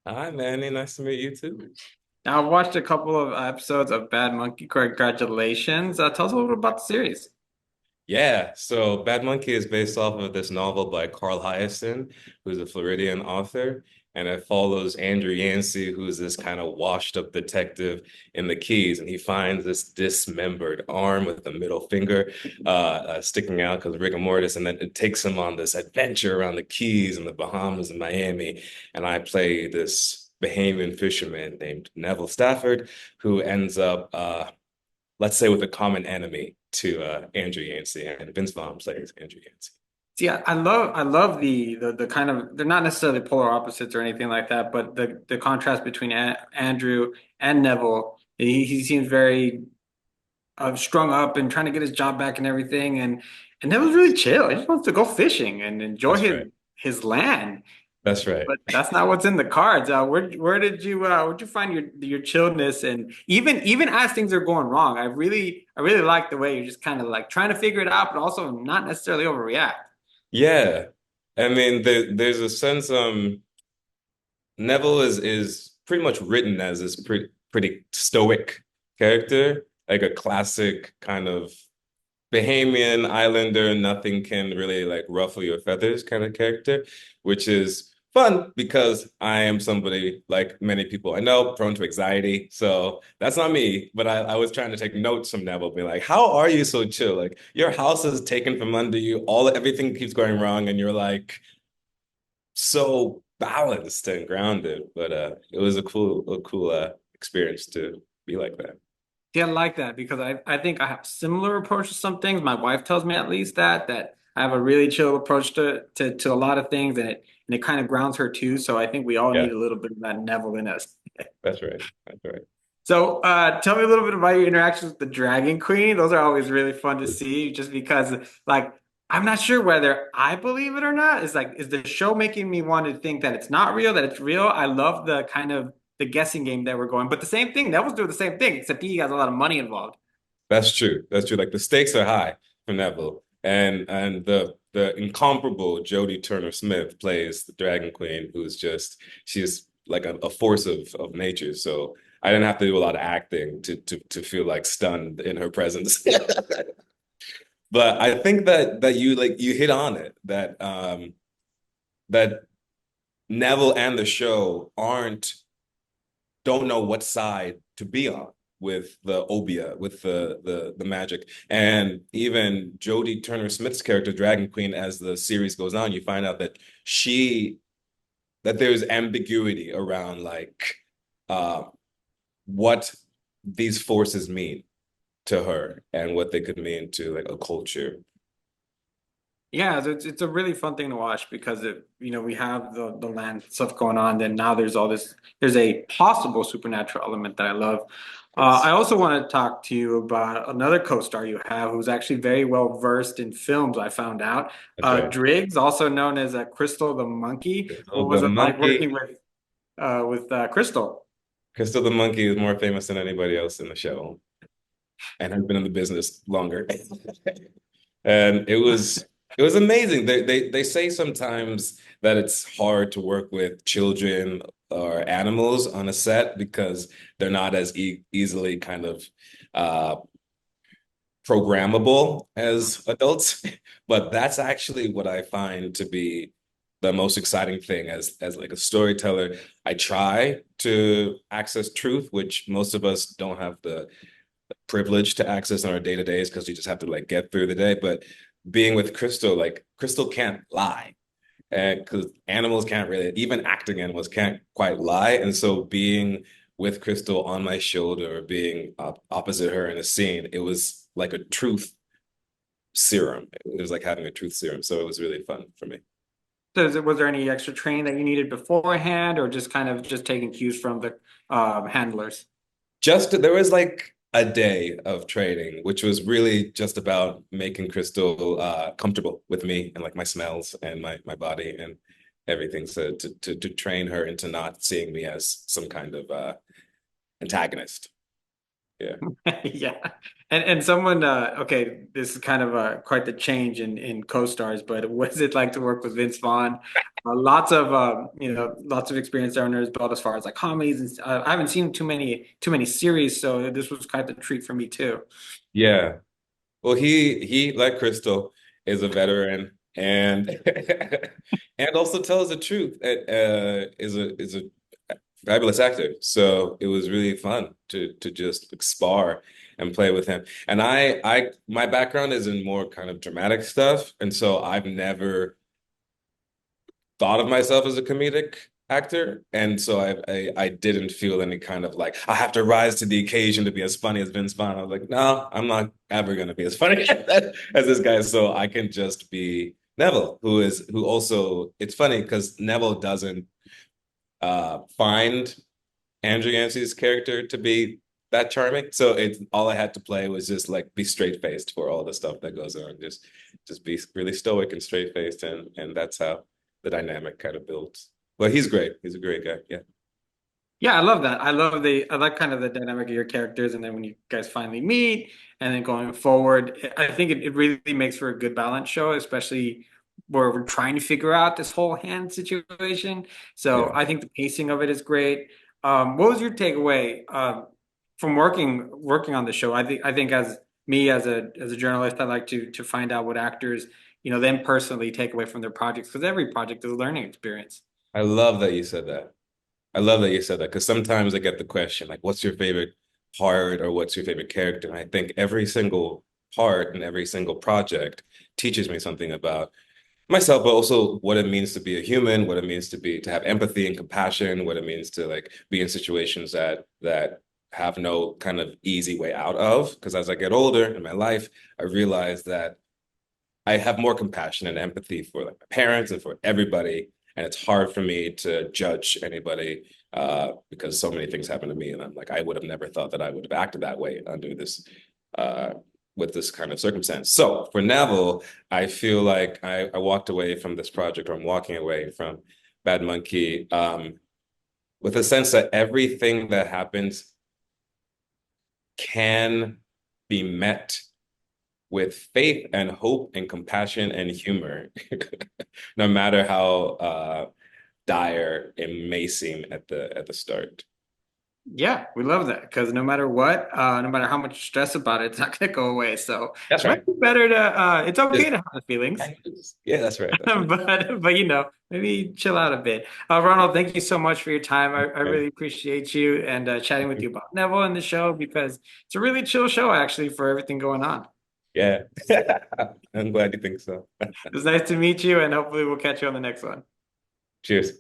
Hi, Manny. Nice to meet you too. Now, I've watched a couple of episodes of Bad Monkey. Congratulations. Tell us a little bit about the series. Yeah, so Bad Monkey is based off of this novel by Carl Hiaasen, who's a Floridian author, and it follows Andrew Yancy, who's this kind of washed up detective in the Keys, and he finds this dismembered arm with the middle finger sticking out because of rigor mortis, and then it takes him on this adventure around the Keys and the Bahamas and Miami, and I play this Bahamian fisherman named Neville Stafford, who ends up let's say with a common enemy to Andrew Yancy, and Vince Vaughn plays Andrew Yancy. See, I love the kind of they're not necessarily polar opposites or anything like that, but the contrast between Andrew and Neville. He seems very strung up and trying to get his job back and everything, and Neville's really chill. He just wants to go fishing and enjoy That's his right. his land. That's right. But that's not what's in the cards. Where did you where'd you find your chillness, and even as things are going wrong, I really like the way you're just kind of like trying to figure it out, but also not necessarily overreact. Yeah. I mean, there's a sense Neville is pretty much written as this pretty stoic character, like a classic kind of Bahamian Islander, nothing can really like ruffle your feathers kind of character, which is fun because I am somebody like many people I know prone to anxiety. So that's not me, but I was trying to take notes from Neville, be like, how are you so chill? Like your house is taken from under you, everything keeps going wrong, and you're like so balanced and grounded. But it was a cool experience to be like that. Yeah, I like that because I think I have similar approach to some things. My wife tells me at least that I have a really chill approach to a lot of things, and it kind of grounds her too. So I think we all Yeah, need a little bit of that Neville in us. that's right. That's right. So, tell me a little bit about your interactions with the Dragon Queen. Those are always really fun to see, just because, like, I'm not sure whether I believe it or not. It's like, is the show making me want to think that it's not real, that it's real? I love the kind of the guessing game that we're going, but the same thing, that was doing the same thing, except he has a lot of money involved. That's true. That's true. Like the stakes are high for Neville, and the incomparable Jodie Turner-Smith plays the Dragon Queen, who's just she's like a force of nature. So I didn't have to do a lot of acting to feel like stunned in her presence. But I think that you hit on it that Neville and the show aren't don't know what side to be on with the obia, with the magic. And even Jodie Turner-Smith's character, Dragon Queen, as the series goes on, you find out that she that there's ambiguity around like uh what these forces mean to her and what they could mean to like a culture. Yeah, so it's a really fun thing to watch because we have the land stuff going on, then now there's a possible supernatural element that I love. I Yes. also want to talk to you about another co-star you have who's actually very well versed in films, I found out. That's right. Driggs, also known as Crystal the Monkey. So What was the it like monkey, working with Crystal? Crystal the monkey is more famous than anybody else in the show and has been in the business longer. And it was amazing. They say sometimes that it's hard to work with children or animals on a set because they're not as easily kind of uh, programmable as adults. But that's actually what I find to be the most exciting thing as like a storyteller. I try to access truth, which most of us don't have the privilege to access on our day-to-days because you just have to like get through the day. But being with Crystal, like Crystal can't lie. And because animals can't really, even acting animals can't quite lie. And so being with Crystal on my shoulder or being opposite her in a scene, it was like a truth serum. It was like having a truth serum. So it was really fun for me. Was there any extra training that you needed beforehand, or just kind of just taking cues from the handlers? Just there was like a day of training, which was really just about making Crystal comfortable with me and like my smells and my body and everything. So to train her into not seeing me as some kind of antagonist. Yeah. Yeah. And someone okay, this is kind of quite the change in co-stars, but what is it like to work with Vince Vaughn? Lots of lots of experience there under his belt as far as like comedies and I haven't seen too many series, so this was kind of a treat for me too. Yeah. Well, he like Crystal is a veteran and and also tells the truth. Is a fabulous actor. So it was really fun to just spar and play with him. And my background is in more kind of dramatic stuff, and so I've never thought of myself as a comedic actor, and so I didn't feel any kind of like I have to rise to the occasion to be as funny as Vince Vaughn. I was like, no, I'm not ever gonna be as funny as this guy. So I can just be Neville, who also it's funny because Neville doesn't find Andrew Yancy's character to be that charming. So it's all I had to play was just like be straight faced for all the stuff that goes on. Just be really stoic and straight faced, and that's how the dynamic kind of builds. But he's great. He's a great guy. Yeah. Yeah, I love that. I like kind of the dynamic of your characters, and then when you guys finally meet, and then going forward, I think it really makes for a good balance show, especially where we're trying to figure out this whole hand situation. So Yeah. I think the pacing of it is great. What was your takeaway from working on the show? I think as me as a journalist, I like to find out what actors, them personally take away from their projects because every project is a learning experience. I love that you said that. I love that you said that because sometimes I get the question like, what's your favorite part or what's your favorite character? And I think every single part and every single project teaches me something about myself, but also what it means to be a human, what it means to have empathy and compassion, what it means to like be in situations that have no kind of easy way out of. Because as I get older in my life, I realize that I have more compassion and empathy for like my parents and for everybody. And it's hard for me to judge anybody because so many things happen to me. And I'm like, I would have never thought that I would have acted that way under this uh, with this kind of circumstance. So for Neville, I feel like I walked away from this project, or I'm walking away from Bad Monkey with a sense that everything that happens can be met with faith and hope and compassion and humor, no matter how dire it may seem at the start. Yeah, we love that because no matter what, no matter how much stress about it, it's not going to go away. So That's it might right. be better to, it's okay Just, to have the feelings, yeah, that's right. That's right. but maybe chill out a bit. Ronald, thank you so much for your time. I really appreciate you and chatting with you about Neville and the show because it's a really chill show actually for everything going on. Yeah. I'm glad you think so. It was nice to meet you and hopefully we'll catch you on the next one. Cheers.